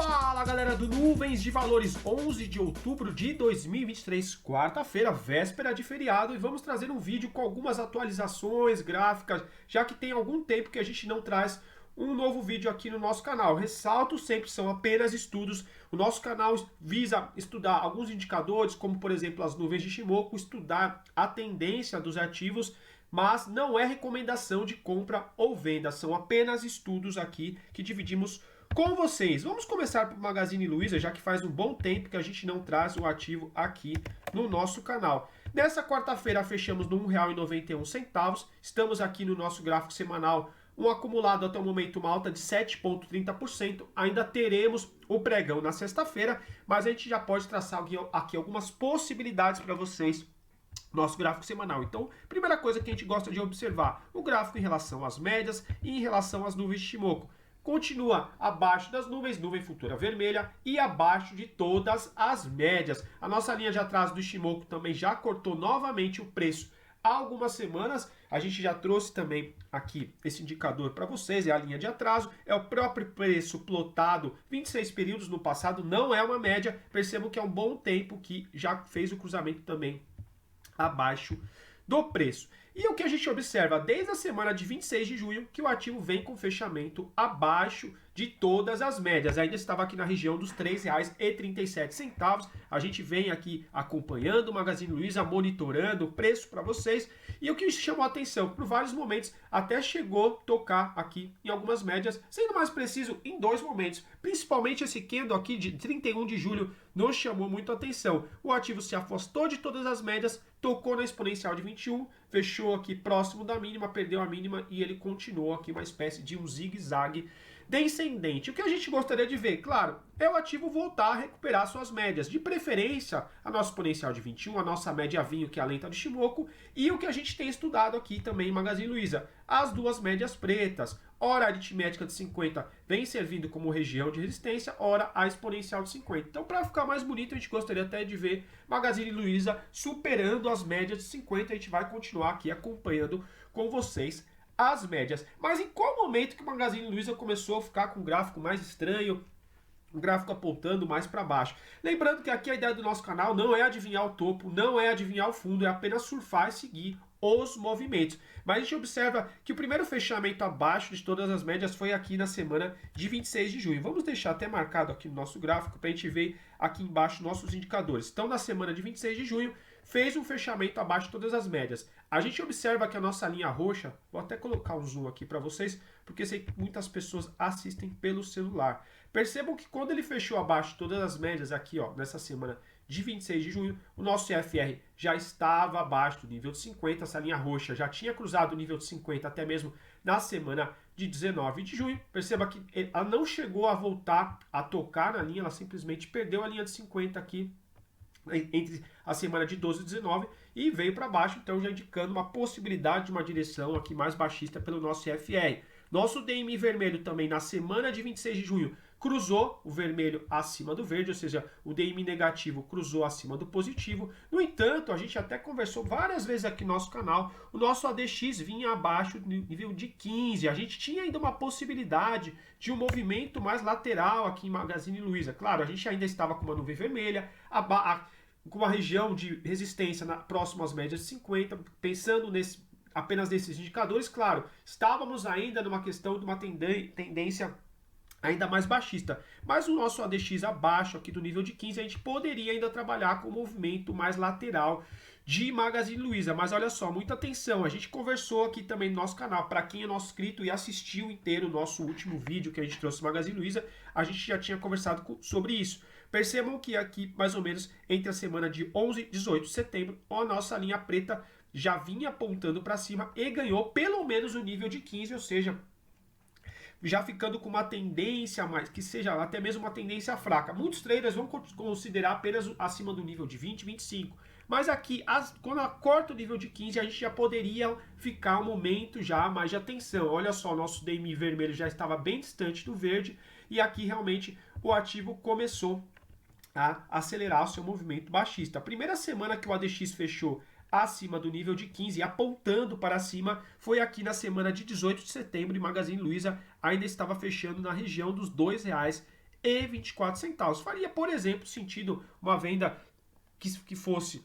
Fala galera do Nuvens de Valores, 11 de outubro de 2023, quarta-feira, véspera de feriado, e vamos trazer um vídeo com algumas atualizações gráficas, já que tem algum tempo que a gente não traz um novo vídeo aqui no nosso canal. Ressalto, sempre são apenas estudos. O nosso canal visa estudar alguns indicadores, como por exemplo as nuvens de Shimoku, estudar a tendência dos ativos, mas não é recomendação de compra ou venda, são apenas estudos aqui que dividimos com vocês. Vamos começar por Magazine Luiza, já que faz um bom tempo que a gente não traz o ativo aqui no nosso canal. Nessa quarta-feira fechamos no R$ 1,91. Estamos aqui no nosso gráfico semanal, um acumulado até o momento, uma alta de 7,30%. Ainda teremos o pregão na sexta-feira, mas a gente já pode traçar aqui algumas possibilidades para vocês. Nosso gráfico semanal. Então, primeira coisa que a gente gosta de observar, o gráfico em relação às médias e em relação às nuvens de Shimoku. Continua abaixo das nuvens, nuvem futura vermelha, e abaixo de todas as médias. A nossa linha de atraso do Shimoku também já cortou novamente o preço há algumas semanas. A gente já trouxe também aqui esse indicador para vocês, é a linha de atraso, é o próprio preço plotado 26 períodos no passado, não é uma média. Percebam que é um bom tempo que já fez o cruzamento também abaixo do preço. E o que a gente observa desde a semana de 26 de junho, que o ativo vem com fechamento abaixo de todas as médias. Ainda estava aqui na região dos R$ 3,37. A gente vem aqui acompanhando o Magazine Luiza, monitorando o preço para vocês. E o que chamou a atenção, por vários momentos, até chegou a tocar aqui em algumas médias, sendo mais preciso, em dois momentos. Principalmente esse candle aqui de 31 de julho nos chamou muito a atenção. O ativo se afastou de todas as médias, tocou na exponencial de 21, fechou aqui próximo da mínima, perdeu a mínima e ele continuou aqui uma espécie de um zigue-zague descendente. O que a gente gostaria de ver, claro, é o ativo voltar a recuperar suas médias, de preferência a nossa exponencial de 21, a nossa média vinho, que é a lenta de Shimoku, e o que a gente tem estudado aqui também em Magazine Luiza, as duas médias pretas. Ora a aritmética de 50 vem servindo como região de resistência, ora a exponencial de 50. Então, para ficar mais bonito, a gente gostaria até de ver Magazine Luiza superando as médias de 50. A gente vai continuar aqui acompanhando com vocês as médias. Mas em qual momento que o Magazine Luiza começou a ficar com um gráfico mais estranho, um gráfico apontando mais para baixo? Lembrando que aqui a ideia do nosso canal não é adivinhar o topo, não é adivinhar o fundo, é apenas surfar e seguir os movimentos. Mas a gente observa que o primeiro fechamento abaixo de todas as médias foi aqui na semana de 26 de junho. Vamos deixar até marcado aqui no nosso gráfico para a gente ver aqui embaixo nossos indicadores. Então, na semana de 26 de junho, fez um fechamento abaixo de todas as médias. A gente observa que a nossa linha roxa, vou até colocar um zoom aqui para vocês, porque sei que muitas pessoas assistem pelo celular. Percebam que quando ele fechou abaixo de todas as médias aqui, ó, nessa semana de 26 de junho, o nosso CFR já estava abaixo do nível de 50, essa linha roxa já tinha cruzado o nível de 50 até mesmo na semana de 19 de junho. Perceba que ela não chegou a voltar a tocar na linha, ela simplesmente perdeu a linha de 50 aqui entre a semana de 12 e 19 e veio para baixo, então já indicando uma possibilidade de uma direção aqui mais baixista pelo nosso CFR. Nosso DMI vermelho também na semana de 26 de junho cruzou o vermelho acima do verde, ou seja, o DMI negativo cruzou acima do positivo. No entanto, a gente até conversou várias vezes aqui no nosso canal, o nosso ADX vinha abaixo do nível de 15. A gente tinha ainda uma possibilidade de um movimento mais lateral aqui em Magazine Luiza. Claro, a gente ainda estava com uma nuvem vermelha, com uma região de resistência próxima às médias de 50, pensando apenas nesses indicadores. Claro, estávamos ainda numa questão de uma tendência ainda mais baixista, mas o nosso ADX abaixo aqui do nível de 15, a gente poderia ainda trabalhar com um movimento mais lateral de Magazine Luiza. Mas olha só, muita atenção, a gente conversou aqui também no nosso canal, para quem é nosso inscrito e assistiu inteiro o nosso último vídeo que a gente trouxe Magazine Luiza, a gente já tinha conversado sobre isso. Percebam que aqui, mais ou menos, entre a semana de 11 e 18 de setembro, a nossa linha preta já vinha apontando para cima e ganhou pelo menos o nível de 15, ou seja, já ficando com uma tendência mais, que seja até mesmo uma tendência fraca. Muitos traders vão considerar apenas acima do nível de 20, 25. Mas aqui, quando ela corta o nível de 15, a gente já poderia ficar um momento já mais de atenção. Olha só, o nosso DMI vermelho já estava bem distante do verde. E aqui realmente o ativo começou a acelerar o seu movimento baixista. A primeira semana que o ADX fechou acima do nível de 15, apontando para cima, foi aqui na semana de 18 de setembro, e Magazine Luiza ainda estava fechando na região dos R$ e 24 centavos. Faria, por exemplo, sentido uma venda que fosse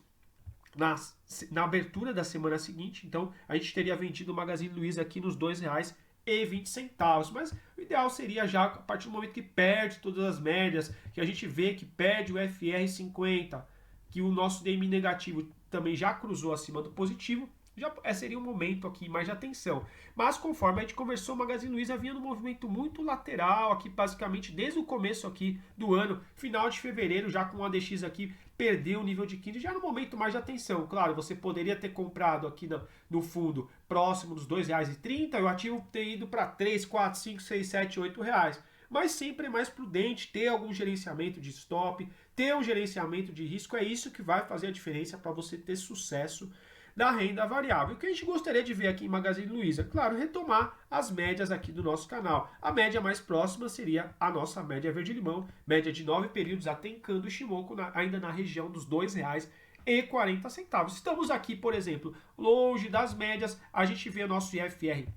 na abertura da semana seguinte. Então a gente teria vendido o Magazine Luiza aqui nos R$2,20. Mas o ideal seria já a partir do momento que perde todas as médias, que a gente vê que perde o FR50, que o nosso DMI negativo também já cruzou acima do positivo, já seria um momento aqui mais de atenção. Mas conforme a gente conversou, o Magazine Luiza vinha num movimento muito lateral aqui, basicamente desde o começo aqui do ano, final de fevereiro, já com o ADX aqui, perdeu o nível de 15, já no momento mais de atenção. Claro, você poderia ter comprado aqui no fundo próximo dos R$2,30 e o ativo ter ido para 3, 4, 5, 6, 7, 8 reais. Mas sempre é mais prudente ter algum gerenciamento de stop, ter um gerenciamento de risco, é isso que vai fazer a diferença para você ter sucesso da renda variável. O que a gente gostaria de ver aqui em Magazine Luiza? Claro, retomar as médias aqui do nosso canal. A média mais próxima seria a nossa média verde-limão, média de 9 períodos, atencando o Shimoku ainda na região dos R$2,40. Estamos aqui, por exemplo, longe das médias, a gente vê o nosso IFR,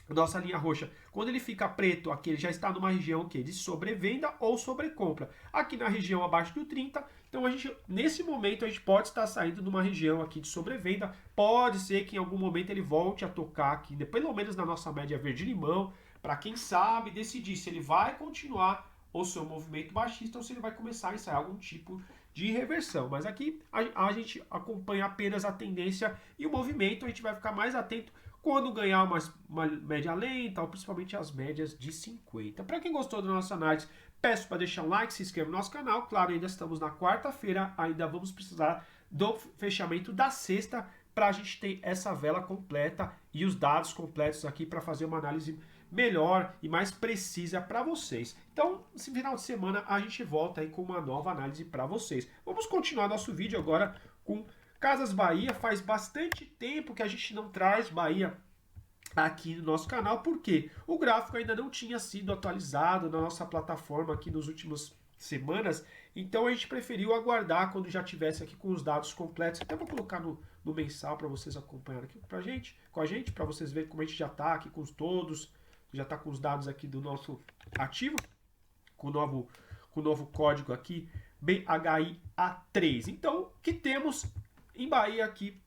nossa linha roxa, quando ele fica preto, aqui ele já está numa região de sobrevenda ou sobrecompra. Aqui na região abaixo do 30, então nesse momento a gente pode estar saindo de uma região aqui de sobrevenda. Pode ser que em algum momento ele volte a tocar aqui, pelo menos na nossa média verde-limão, para quem sabe decidir se ele vai continuar o seu movimento baixista ou se ele vai começar a ensaiar algum tipo de reversão. Mas aqui a gente acompanha apenas a tendência e o movimento, a gente vai ficar mais atento quando ganhar uma média lenta, ou principalmente as médias de 50. Para quem gostou da nossa análise, peço para deixar um like, se inscreva no nosso canal. Claro, ainda estamos na quarta-feira, ainda vamos precisar do fechamento da sexta para a gente ter essa vela completa e os dados completos aqui para fazer uma análise melhor e mais precisa para vocês. Então, esse final de semana a gente volta aí com uma nova análise para vocês. Vamos continuar nosso vídeo agora com Casas Bahia. Faz bastante tempo que a gente não traz Bahia aqui no nosso canal, porque o gráfico ainda não tinha sido atualizado na nossa plataforma aqui nos últimos semanas, então a gente preferiu aguardar quando já tivesse aqui com os dados completos. Até vou colocar no mensal para vocês acompanharem aqui com a gente, para vocês verem como a gente já está aqui com todos, já está com os dados aqui do nosso ativo, com o novo código aqui, BHIA3. Então, o que temos em Bahia aqui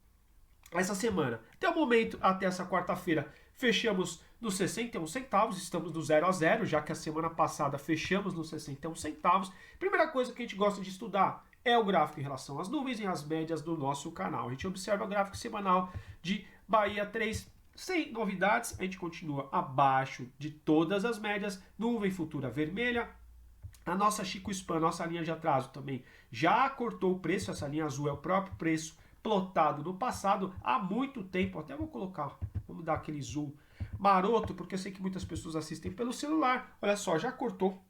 essa semana? Até o momento, até essa quarta-feira, fechamos nos 61 centavos, estamos do 0 a 0, já que a semana passada fechamos nos 61 centavos. Primeira coisa que a gente gosta de estudar é o gráfico em relação às nuvens e às médias do nosso canal. A gente observa o gráfico semanal de Bahia 3, sem novidades, a gente continua abaixo de todas as médias, nuvem futura vermelha. A nossa Chico Span, nossa linha de atraso também já cortou o preço, essa linha azul é o próprio preço plotado no passado há muito tempo. Até vou colocar, vamos dar aquele zoom maroto, porque eu sei que muitas pessoas assistem pelo celular. Olha só, já cortou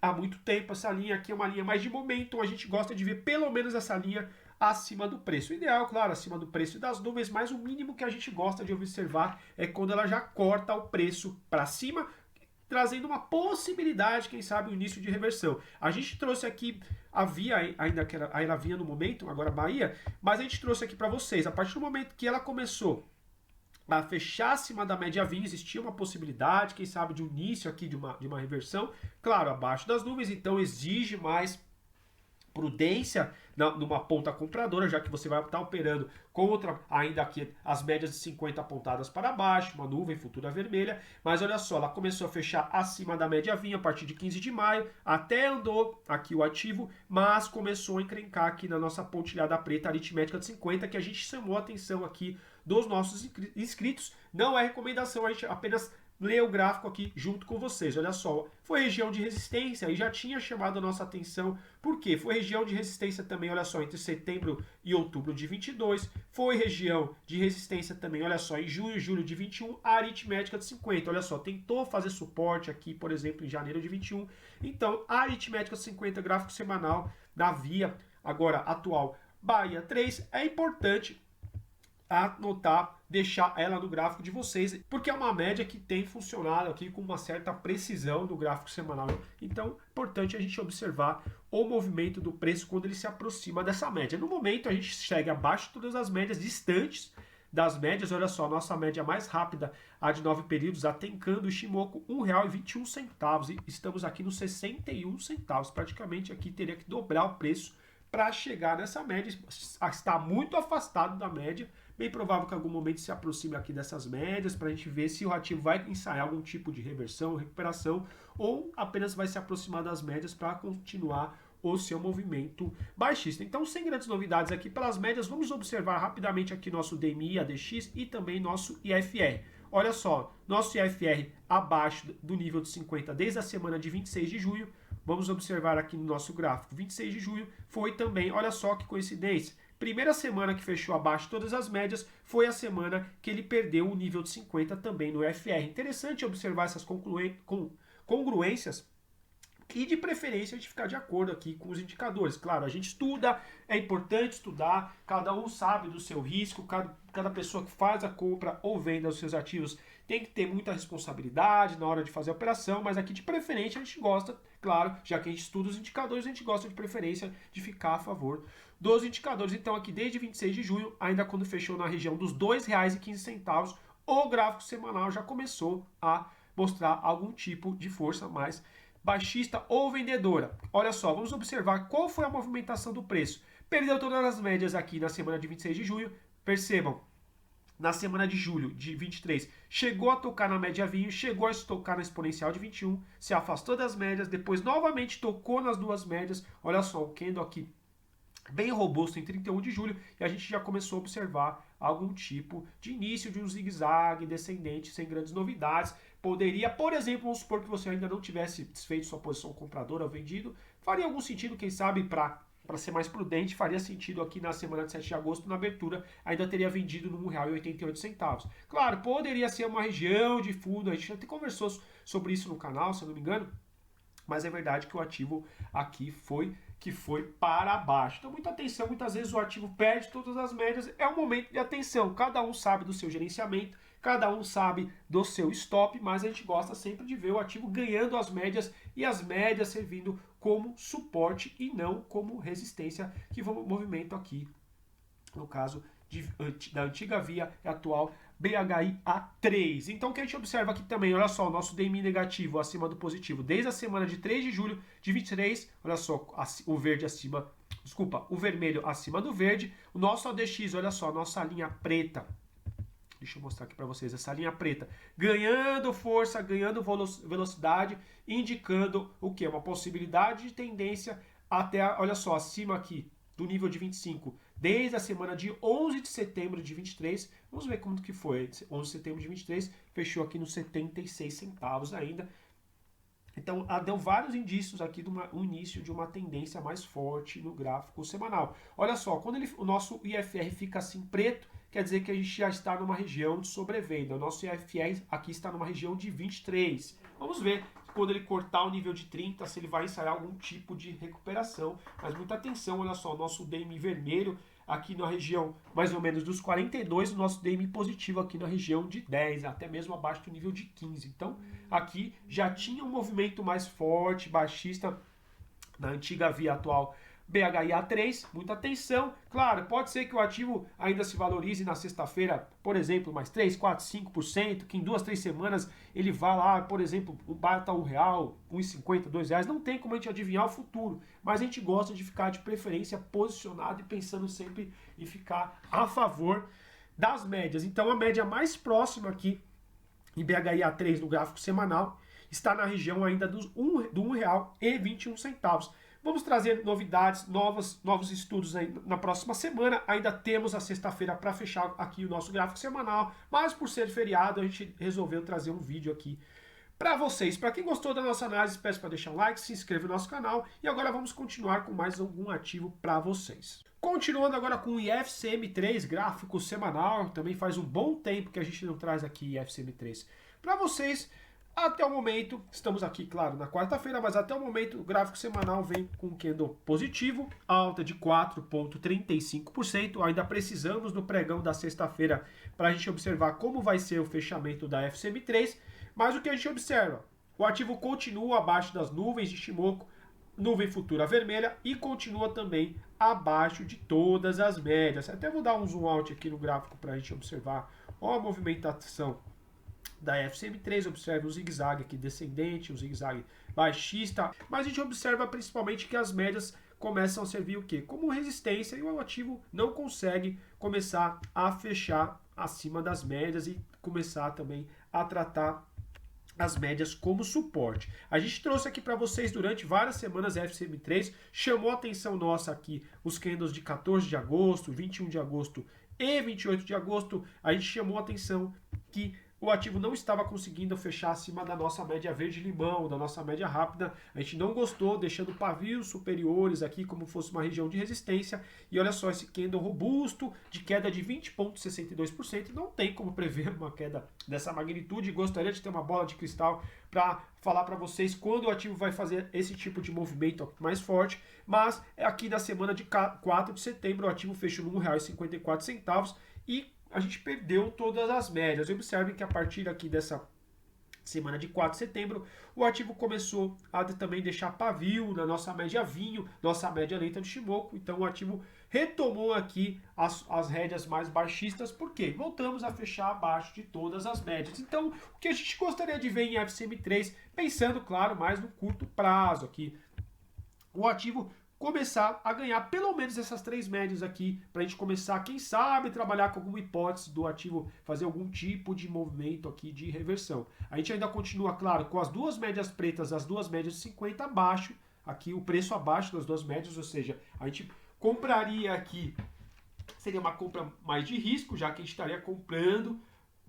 há muito tempo. Essa linha aqui é uma linha mais de momento, a gente gosta de ver pelo menos essa linha acima do preço. O ideal, claro, acima do preço das nuvens, mas o mínimo que a gente gosta de observar é quando ela já corta o preço para cima, trazendo uma possibilidade, quem sabe, o início de reversão. A gente trouxe aqui a Via, ainda que ela vinha no momento, agora Bahia, mas a gente trouxe aqui para vocês, a partir do momento que ela começou a fechar acima da média 20, existia uma possibilidade, quem sabe, de um início aqui de uma reversão, claro, abaixo das nuvens, então exige mais prudência numa ponta compradora, já que você vai estar operando contra ainda aqui as médias de 50 apontadas para baixo, uma nuvem futura vermelha, mas olha só, ela começou a fechar acima da média 20 a partir de 15 de maio, até andou aqui o ativo, mas começou a encrencar aqui na nossa pontilhada preta aritmética de 50, que a gente chamou a atenção aqui dos nossos inscritos. Não é recomendação, a gente apenas ler o gráfico aqui junto com vocês. Olha só, foi região de resistência e já tinha chamado a nossa atenção. Por quê? Foi região de resistência também, olha só, entre setembro e outubro de 22. Foi região de resistência também, olha só, em junho e julho de 21, a aritmética de 50. Olha só, tentou fazer suporte aqui, por exemplo, em janeiro de 21. Então, a aritmética de 50, gráfico semanal da Via, agora atual, Bahia 3, é importante anotar, deixar ela no gráfico de vocês, porque é uma média que tem funcionado aqui com uma certa precisão no gráfico semanal. Então, é importante a gente observar o movimento do preço quando ele se aproxima dessa média. No momento, a gente segue abaixo de todas as médias distantes das médias. Olha só, nossa média mais rápida, a de 9 períodos, a Tenkando Ishimoku, R$ 1,21. E estamos aqui nos 61 centavos. Praticamente aqui teria que dobrar o preço para chegar nessa média. Está muito afastado da média. Bem provável que em algum momento se aproxime aqui dessas médias para a gente ver se o ativo vai ensaiar algum tipo de reversão, recuperação, ou apenas vai se aproximar das médias para continuar o seu movimento baixista. Então, sem grandes novidades aqui pelas médias, vamos observar rapidamente aqui nosso DMI, ADX e também nosso IFR. Olha só, nosso IFR abaixo do nível de 50 desde a semana de 26 de junho. Vamos observar aqui no nosso gráfico, 26 de junho foi também, olha só que coincidência, primeira semana que fechou abaixo de todas as médias foi a semana que ele perdeu o nível de 50 também no IFR. Interessante observar essas congruências e de preferência a gente ficar de acordo aqui com os indicadores. Claro, a gente estuda, é importante estudar, cada um sabe do seu risco, cada pessoa que faz a compra ou venda dos seus ativos tem que ter muita responsabilidade na hora de fazer a operação, mas aqui de preferência a gente gosta, claro, já que a gente estuda os indicadores, a gente gosta de preferência de ficar a favor dos indicadores. Então aqui desde 26 de junho, ainda quando fechou na região dos R$ 2,15, o gráfico semanal já começou a mostrar algum tipo de força mais baixista ou vendedora. Olha só, vamos observar qual foi a movimentação do preço. Perdeu todas as médias aqui na semana de 26 de junho. Percebam, na semana de julho de 23, chegou a tocar na média 20, chegou a tocar na exponencial de 21, se afastou das médias, depois novamente tocou nas duas médias. Olha só, o candle aqui bem robusto em 31 de julho e a gente já começou a observar algum tipo de início de um zigue-zague descendente sem grandes novidades. Poderia, por exemplo, vamos supor que você ainda não tivesse desfeito sua posição compradora ou vendido, faria algum sentido, quem sabe, para ser mais prudente, faria sentido aqui na semana de 7 de agosto, na abertura, ainda teria vendido no R$ 1,88. Claro, poderia ser uma região de fundo, a gente já até conversou sobre isso no canal, se eu não me engano, mas é verdade que o ativo aqui foi para baixo. Então, muita atenção, muitas vezes o ativo perde todas as médias, é um momento de atenção, cada um sabe do seu gerenciamento, cada um sabe do seu stop, mas a gente gosta sempre de ver o ativo ganhando as médias e as médias servindo como suporte e não como resistência, que foi o movimento aqui, no caso da antiga via e atual BHIA3. Então o que a gente observa aqui também, olha só, o nosso DMI negativo acima do positivo, desde a semana de 3 de julho de 23, olha só, o verde acima, desculpa, o vermelho acima do verde, o nosso ADX, olha só, a nossa linha preta, deixa eu mostrar aqui para vocês, essa linha preta, ganhando força, ganhando velocidade, indicando o que? Uma possibilidade de tendência até, olha só, acima aqui do nível de 25, desde a semana de 11 de setembro de 23, vamos ver como que foi, 11 de setembro de 23, fechou aqui nos 76 centavos ainda. Então, deu vários indícios aqui de um início de uma tendência mais forte no gráfico semanal. Olha só, quando o nosso IFR fica assim preto, quer dizer que a gente já está numa região de sobrevenda. O nosso IFR aqui está numa região de 23. Vamos ver quando ele cortar o nível de 30, se ele vai ensaiar algum tipo de recuperação. Mas muita atenção, olha só, o nosso DMI vermelho aqui na região mais ou menos dos 42, o nosso DMI positivo aqui na região de 10, até mesmo abaixo do nível de 15. Então, aqui já tinha um movimento mais forte, baixista, na antiga via atual BHIA3, muita atenção. Claro, pode ser que o ativo ainda se valorize na sexta-feira, por exemplo, mais 3, 4, 5%, que em 2, 3 semanas ele vá lá, por exemplo, bata R$1, R$1,50, R$2. Não tem como a gente adivinhar o futuro, mas a gente gosta de ficar de preferência posicionado e pensando sempre em ficar a favor das médias. Então a média mais próxima aqui em BHIA3 no gráfico semanal está na região ainda do R$1,21. Vamos trazer novidades, novos estudos aí na próxima semana. Ainda temos a sexta-feira para fechar aqui o nosso gráfico semanal, mas por ser feriado a gente resolveu trazer um vídeo aqui para vocês. Para quem gostou da nossa análise, peço para deixar um like, se inscreva no nosso canal e agora vamos continuar com mais algum ativo para vocês. Continuando agora com o IFCM3, gráfico semanal, também faz um bom tempo que a gente não traz aqui IFCM3 para vocês. Até o momento, estamos aqui, claro, na quarta-feira, mas até o momento o gráfico semanal vem com um candle positivo, alta de 4,35%. Ainda precisamos do pregão da sexta-feira para a gente observar como vai ser o fechamento da FCM3. Mas o que a gente observa? O ativo continua abaixo das nuvens de Ishimoku, nuvem futura vermelha e continua também abaixo de todas as médias. Até vou dar um zoom out aqui no gráfico para a gente observar a movimentação da FCM3, observe o zigue-zague aqui descendente, o zigue-zague baixista, mas a gente observa principalmente que as médias começam a servir o quê? Como resistência, e o ativo não consegue começar a fechar acima das médias e começar também a tratar as médias como suporte. A gente trouxe aqui para vocês durante várias semanas a FCM3, chamou a atenção nossa aqui os candles de 14 de agosto, 21 de agosto e 28 de agosto, a gente chamou a atenção que o ativo não estava conseguindo fechar acima da nossa média verde-limão, da nossa média rápida. A gente não gostou, deixando pavios superiores aqui como fosse uma região de resistência. E olha só, esse candle robusto, de queda de 20,62%. Não tem como prever uma queda dessa magnitude. Gostaria de ter uma bola de cristal para falar para vocês quando o ativo vai fazer esse tipo de movimento mais forte. Mas aqui na semana de 4 de setembro, o ativo fechou no R$ 1,54 e a gente perdeu todas as médias. Observem que a partir aqui dessa semana de 4 de setembro, o ativo começou a também deixar pavio na nossa média vinho, nossa média lenta de Shimoku. Então o ativo retomou aqui as rédeas mais baixistas, porque voltamos a fechar abaixo de todas as médias. Então o que a gente gostaria de ver em FCM3, pensando, claro, mais no curto prazo aqui, o ativo começar a ganhar pelo menos essas 3 médias aqui, para a gente começar, quem sabe, trabalhar com alguma hipótese do ativo fazer algum tipo de movimento aqui de reversão. A gente ainda continua, claro, com as 2 médias pretas, as 2 médias de 50 abaixo, aqui o preço abaixo das 2 médias, ou seja, a gente compraria aqui, seria uma compra mais de risco, já que a gente estaria comprando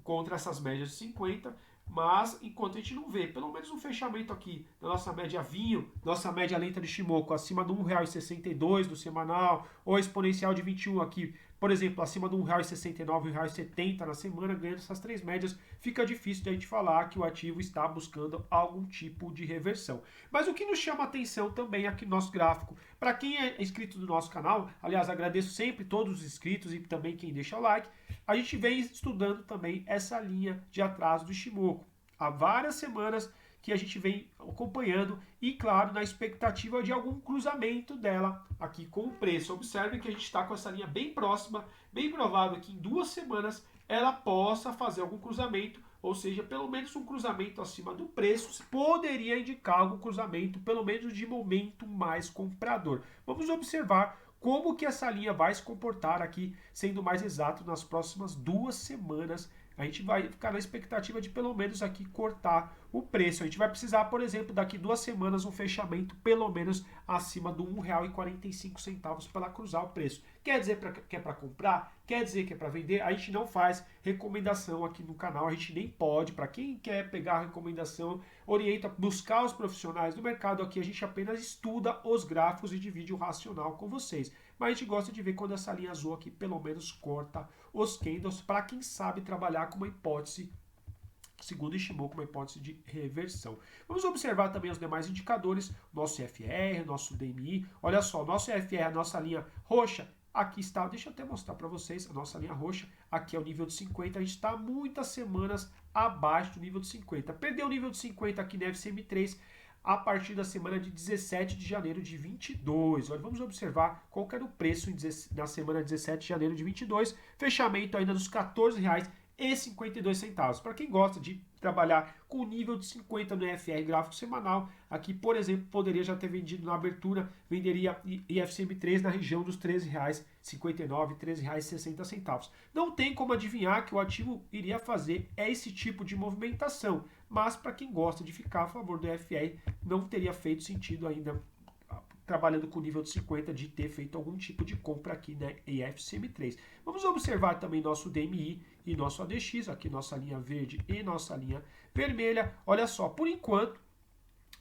contra essas médias de 50, mas enquanto a gente não vê, pelo menos um fechamento aqui da nossa média vinho, nossa média lenta de Shimoku acima do R$ 1,62 do semanal, ou exponencial de 21 aqui, por exemplo, acima do R$ 1,69, R$ 1,70 na semana, ganhando essas 3 médias, fica difícil de a gente falar que o ativo está buscando algum tipo de reversão. Mas o que nos chama a atenção também aqui no nosso gráfico, para quem é inscrito do nosso canal, aliás, agradeço sempre todos os inscritos e também quem deixa o like, a gente vem estudando também essa linha de atraso do Shimoku. Há várias semanas que a gente vem acompanhando e, claro, na expectativa de algum cruzamento dela aqui com o preço. Observe que a gente está com essa linha bem próxima, bem provável que em 2 semanas ela possa fazer algum cruzamento, ou seja, pelo menos um cruzamento acima do preço, poderia indicar algum cruzamento, pelo menos de momento mais comprador. Vamos observar como que essa linha vai se comportar aqui, sendo mais exato, nas próximas 2 semanas. A gente vai ficar na expectativa de pelo menos aqui cortar o preço. A gente vai precisar, por exemplo, daqui 2 semanas um fechamento pelo menos acima do R$ 1,45 para cruzar o preço. Quer dizer que é para comprar? Quer dizer que é para vender? A gente não faz recomendação aqui no canal, a gente nem pode. Para quem quer pegar a recomendação, orienta a buscar os profissionais do mercado. Aqui a gente apenas estuda os gráficos e divide o racional com vocês. Mas a gente gosta de ver quando essa linha azul aqui pelo menos corta os candles, para quem sabe trabalhar com uma hipótese, segundo Ishimoku, uma hipótese de reversão. Vamos observar também os demais indicadores, nosso FR, nosso DMI. Olha só, nosso FR, a nossa linha roxa, aqui está, deixa eu até mostrar para vocês, a nossa linha roxa, aqui é o nível de 50, a gente está muitas semanas abaixo do nível de 50. Perdeu o nível de 50 aqui na FCM3, a partir da semana de 17 de janeiro de 22. Olha, vamos observar qual que era o preço na semana 17 de janeiro de 22. Fechamento ainda dos R$ 14,52. Para quem gosta de trabalhar com o nível de 50 no FR gráfico semanal, aqui, por exemplo, poderia já ter vendido na abertura, venderia IFCM3 na região dos R$ 13,59, R$ 13,60. Não tem como adivinhar que o ativo iria fazer esse tipo de movimentação, mas para quem gosta de ficar a favor do FR, não teria feito sentido ainda, trabalhando com o nível de 50, de ter feito algum tipo de compra aqui na IFCM3. Vamos observar também nosso DMI e nosso ADX, aqui nossa linha verde e nossa linha vermelha. Olha só, por enquanto,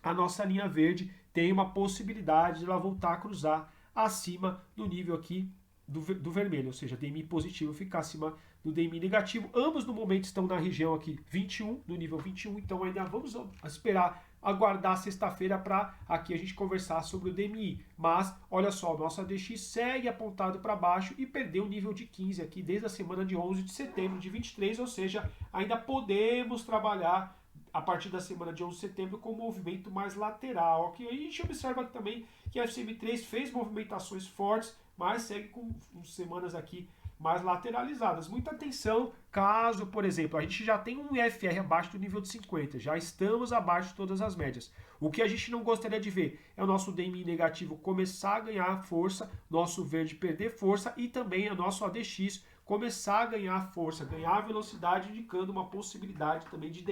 a nossa linha verde tem uma possibilidade de ela voltar a cruzar acima do nível aqui do vermelho, ou seja, DMI positivo ficar acima do DMI negativo. Ambos no momento estão na região aqui 21, no nível 21, então ainda vamos esperar, aguardar sexta-feira para aqui a gente conversar sobre o DMI. Mas, olha só, o nosso ADX segue apontado para baixo e perdeu o nível de 15 aqui desde a semana de 11 de setembro de 23, ou seja, ainda podemos trabalhar a partir da semana de 11 de setembro com um movimento mais lateral. Okay? A gente observa também que a FCM3 fez movimentações fortes, mas segue com semanas aqui mais lateralizadas. Muita atenção caso, por exemplo, a gente já tem um IFR abaixo do nível de 50, já estamos abaixo de todas as médias. O que a gente não gostaria de ver é o nosso DMI negativo começar a ganhar força, nosso verde perder força e também o nosso ADX começar a ganhar força, ganhar velocidade, indicando uma possibilidade também de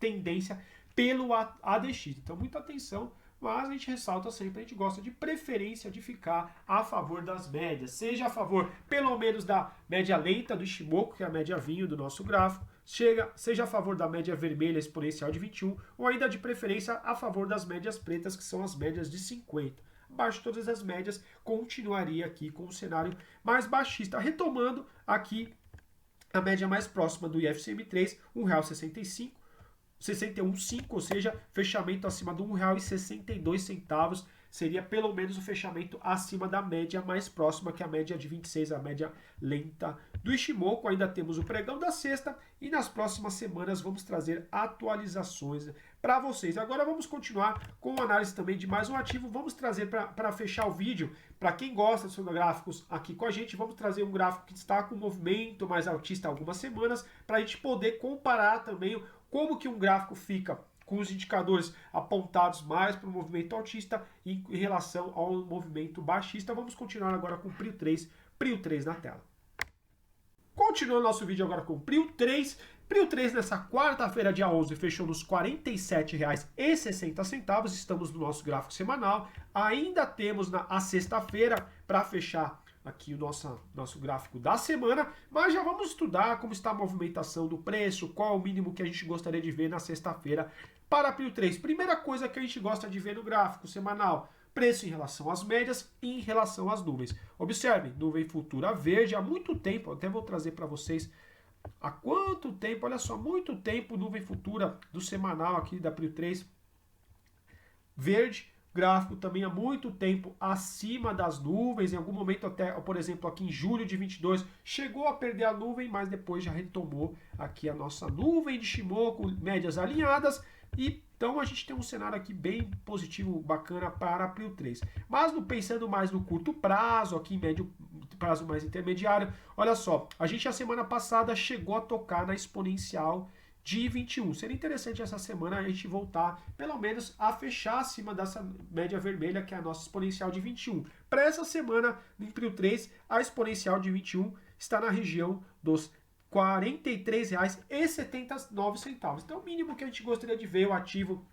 tendência pelo ADX. Então, muita atenção, mas a gente ressalta sempre, a gente gosta de preferência de ficar a favor das médias, seja a favor pelo menos da média lenta do Ishimoku, que é a média vinho do nosso gráfico, seja a favor da média vermelha exponencial de 21, ou ainda de preferência a favor das médias pretas, que são as médias de 50. Abaixo de todas as médias, continuaria aqui com um cenário mais baixista, retomando aqui a média mais próxima do IFCM3, R$ 1,65, 61,5, ou seja, fechamento acima do R$ 1,62, seria pelo menos o fechamento acima da média mais próxima, que é a média de 26, a média lenta do Ishimoku. Ainda temos o pregão da sexta e nas próximas semanas vamos trazer atualizações para vocês. Agora vamos continuar com a análise também de mais um ativo. Vamos trazer para fechar o vídeo, para quem gosta dos gráficos aqui com a gente, vamos trazer um gráfico que está com movimento mais altista há algumas semanas, para a gente poder comparar também como que um gráfico fica com os indicadores apontados mais para o movimento altista em relação ao movimento baixista. Vamos continuar agora com o Prio 3 na tela. Continuando nosso vídeo agora com o Prio 3. Prio 3 nessa quarta-feira, dia 11, fechou nos R$ 47,60. Estamos no nosso gráfico semanal. Ainda temos a sexta-feira para fechar aqui o nosso gráfico da semana, mas já vamos estudar como está a movimentação do preço, qual é o mínimo que a gente gostaria de ver na sexta-feira para Prio 3. Primeira coisa que a gente gosta de ver no gráfico semanal, preço em relação às médias e em relação às nuvens. Observe, nuvem futura verde há muito tempo, até vou trazer para vocês há quanto tempo, olha só, muito tempo, nuvem futura do semanal aqui da Prio 3 verde, gráfico também há muito tempo acima das nuvens, em algum momento até, por exemplo, aqui em julho de 22, chegou a perder a nuvem, mas depois já retomou aqui a nossa nuvem de Ishimoku, médias alinhadas, e então a gente tem um cenário aqui bem positivo, bacana para a Prio 3. Mas pensando mais no curto prazo, aqui em médio prazo mais intermediário, olha só, a gente a semana passada chegou a tocar na exponencial de 21. Seria interessante essa semana a gente voltar, pelo menos, a fechar acima dessa média vermelha, que é a nossa exponencial de 21. Para essa semana, em Prio 3, a exponencial de 21 está na região dos R$ 43,79. Então, o mínimo que a gente gostaria de ver o ativo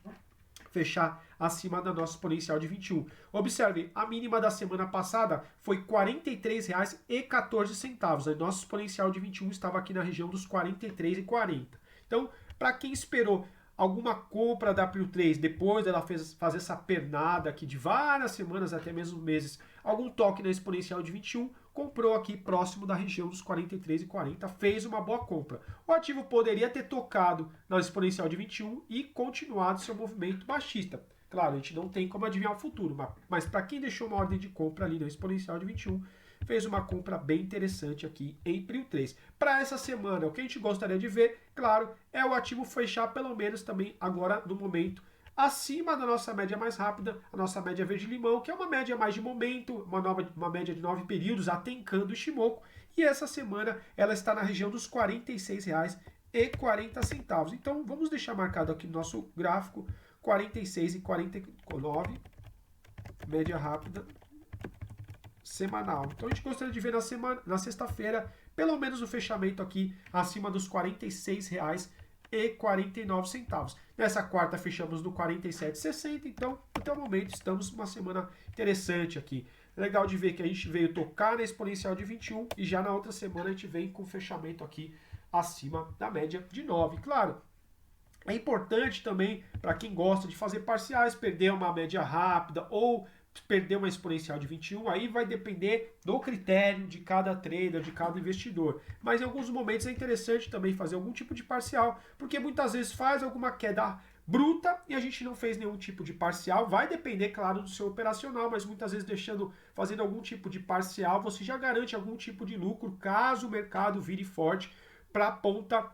fechar acima da nossa exponencial de 21. Observe, a mínima da semana passada foi R$ 43,14. A nossa exponencial de 21 estava aqui na região dos R$ 43,40. Então, para quem esperou alguma compra da Prio 3 depois dela fazer essa pernada aqui de várias semanas, até mesmo meses, algum toque na exponencial de 21, comprou aqui próximo da região dos 43,40, fez uma boa compra. O ativo poderia ter tocado na exponencial de 21 e continuado seu movimento baixista. Claro, a gente não tem como adivinhar o futuro, mas para quem deixou uma ordem de compra ali na exponencial de 21, fez uma compra bem interessante aqui em Prio 3. Para essa semana, o que a gente gostaria de ver, claro, é o ativo fechar pelo menos também agora no momento acima da nossa média mais rápida, a nossa média verde-limão, que é uma média mais de momento, uma média de 9 períodos, atencando o Ishimoku, e essa semana ela está na região dos R$ 46,40. Então vamos deixar marcado aqui no nosso gráfico 46,49, média rápida semanal. Então a gente gostaria de ver na sexta-feira, pelo menos o fechamento aqui acima dos R$ 46,49. Nessa quarta fechamos no 47,60, então até o momento estamos numa semana interessante aqui. Legal de ver que a gente veio tocar na exponencial de 21 e já na outra semana a gente vem com fechamento aqui acima da média de 9. Claro, é importante também para quem gosta de fazer parciais, perder uma média rápida ou perder uma exponencial de 21, aí vai depender do critério de cada trader, de cada investidor. Mas em alguns momentos é interessante também fazer algum tipo de parcial, porque muitas vezes faz alguma queda bruta e a gente não fez nenhum tipo de parcial. Vai depender, claro, do seu operacional, mas muitas vezes fazendo algum tipo de parcial, você já garante algum tipo de lucro caso o mercado vire forte para a ponta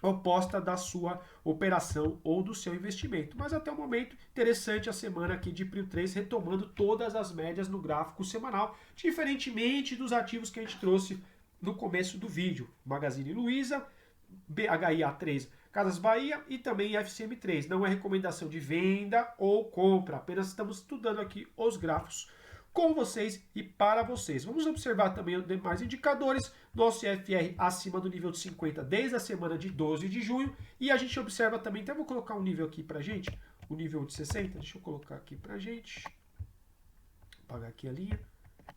oposta da sua operação ou do seu investimento. Mas até o momento, interessante a semana aqui de Prio 3, retomando todas as médias no gráfico semanal, diferentemente dos ativos que a gente trouxe no começo do vídeo. Magazine Luiza, BHIA3, Casas Bahia e também FCM3. Não é recomendação de venda ou compra, apenas estamos estudando aqui os gráficos com vocês e para vocês. Vamos observar também os demais indicadores. Nosso IFR acima do nível de 50 desde a semana de 12 de junho. E a gente observa também, até vou colocar um nível aqui pra gente, o nível de 60. Deixa eu colocar aqui pra gente. Apagar aqui a linha.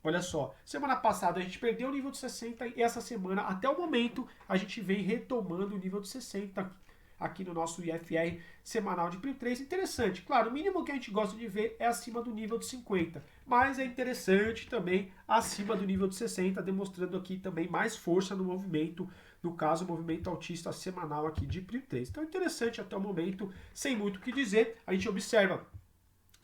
Olha só, semana passada a gente perdeu o nível de 60 e essa semana, até o momento, a gente vem retomando o nível de 60 aqui no nosso IFR semanal de Prio 3. Interessante, claro, o mínimo que a gente gosta de ver é acima do nível de 50, mas é interessante também acima do nível de 60, demonstrando aqui também mais força no movimento, no caso o movimento altista semanal aqui de Prio 3. Então interessante até o momento, sem muito o que dizer, a gente observa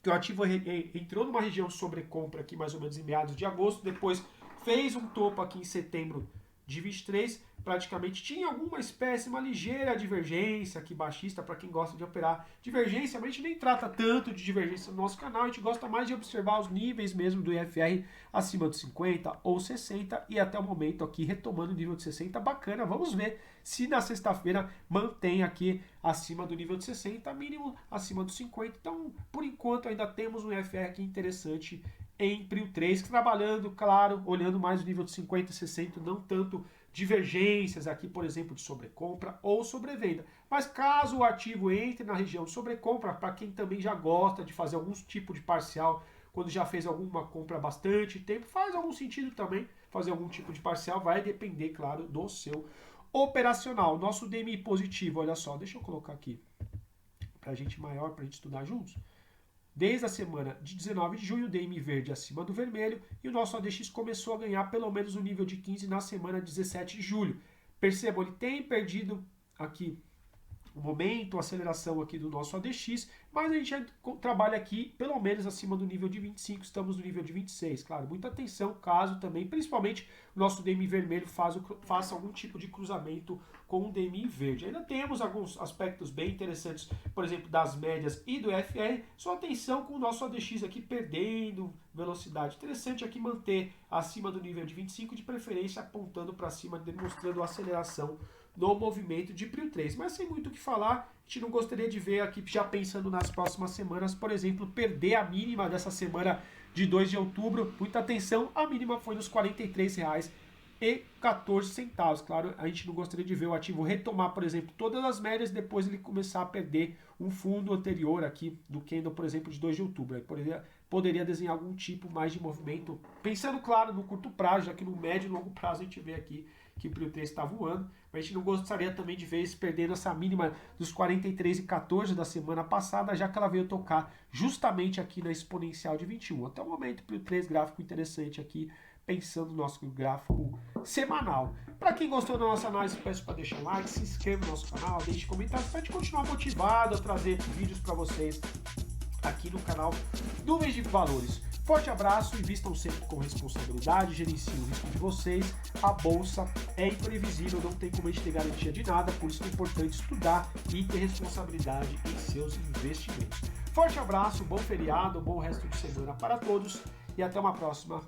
que o ativo entrou numa região sobrecompra aqui mais ou menos em meados de agosto, depois fez um topo aqui em setembro de 23, praticamente tinha alguma espécie, uma ligeira divergência aqui baixista para quem gosta de operar divergência, mas a gente nem trata tanto de divergência no nosso canal, a gente gosta mais de observar os níveis mesmo do IFR acima de 50 ou 60 e até o momento aqui retomando o nível de 60, bacana, vamos ver se na sexta-feira mantém aqui acima do nível de 60, mínimo acima dos 50, então por enquanto ainda temos um IFR aqui interessante em Prio 3, trabalhando, claro, olhando mais o nível de 50 e 60, não tanto divergências aqui, por exemplo, de sobrecompra ou sobrevenda. Mas caso o ativo entre na região de sobrecompra, para quem também já gosta de fazer algum tipo de parcial, quando já fez alguma compra há bastante tempo, faz algum sentido também fazer algum tipo de parcial, vai depender, claro, do seu operacional. Nosso DMI positivo, olha só, deixa eu colocar aqui para a gente maior, para a gente estudar juntos. Desde a semana de 19 de junho, o DMI verde acima do vermelho e o nosso ADX começou a ganhar pelo menos o nível de 15 na semana 17 de julho. Percebam, ele tem perdido aqui o momento, a aceleração aqui do nosso ADX, mas a gente já trabalha aqui pelo menos acima do nível de 25, estamos no nível de 26. Claro, muita atenção caso também, principalmente o nosso DMI vermelho faça algum tipo de cruzamento com o DMI verde. Ainda temos alguns aspectos bem interessantes, por exemplo, das médias e do FR, só atenção com o nosso ADX aqui perdendo velocidade. Interessante aqui manter acima do nível de 25, de preferência apontando para cima, demonstrando aceleração no movimento de Prio 3. Mas sem muito o que falar, a gente não gostaria de ver aqui, já pensando nas próximas semanas, por exemplo, perder a mínima dessa semana de 2 de outubro. Muita atenção, a mínima foi nos R$ 43,14. Claro, a gente não gostaria de ver o ativo retomar, por exemplo, todas as médias, depois ele começar a perder um fundo anterior aqui do candle, por exemplo, de 2 de outubro. Aí poderia desenhar algum tipo mais de movimento, pensando, claro, no curto prazo, já que no médio e longo prazo a gente vê aqui que o Prio 3 está voando, mas a gente não gostaria também de ver esse perdendo essa mínima dos 43,14 da semana passada, já que ela veio tocar justamente aqui na exponencial de 21. Até o momento, Prio 3, gráfico interessante aqui, pensando no nosso gráfico semanal. Para quem gostou da nossa análise, peço para deixar um like, se inscreva no nosso canal, deixe comentários para a gente continuar motivado a trazer vídeos para vocês aqui no canal Nuvens de Valores. Forte abraço, invistam sempre com responsabilidade, gerenciem o risco de vocês. A bolsa é imprevisível, não tem como a gente ter garantia de nada, por isso é importante estudar e ter responsabilidade em seus investimentos. Forte abraço, bom feriado, bom resto de semana para todos e até uma próxima.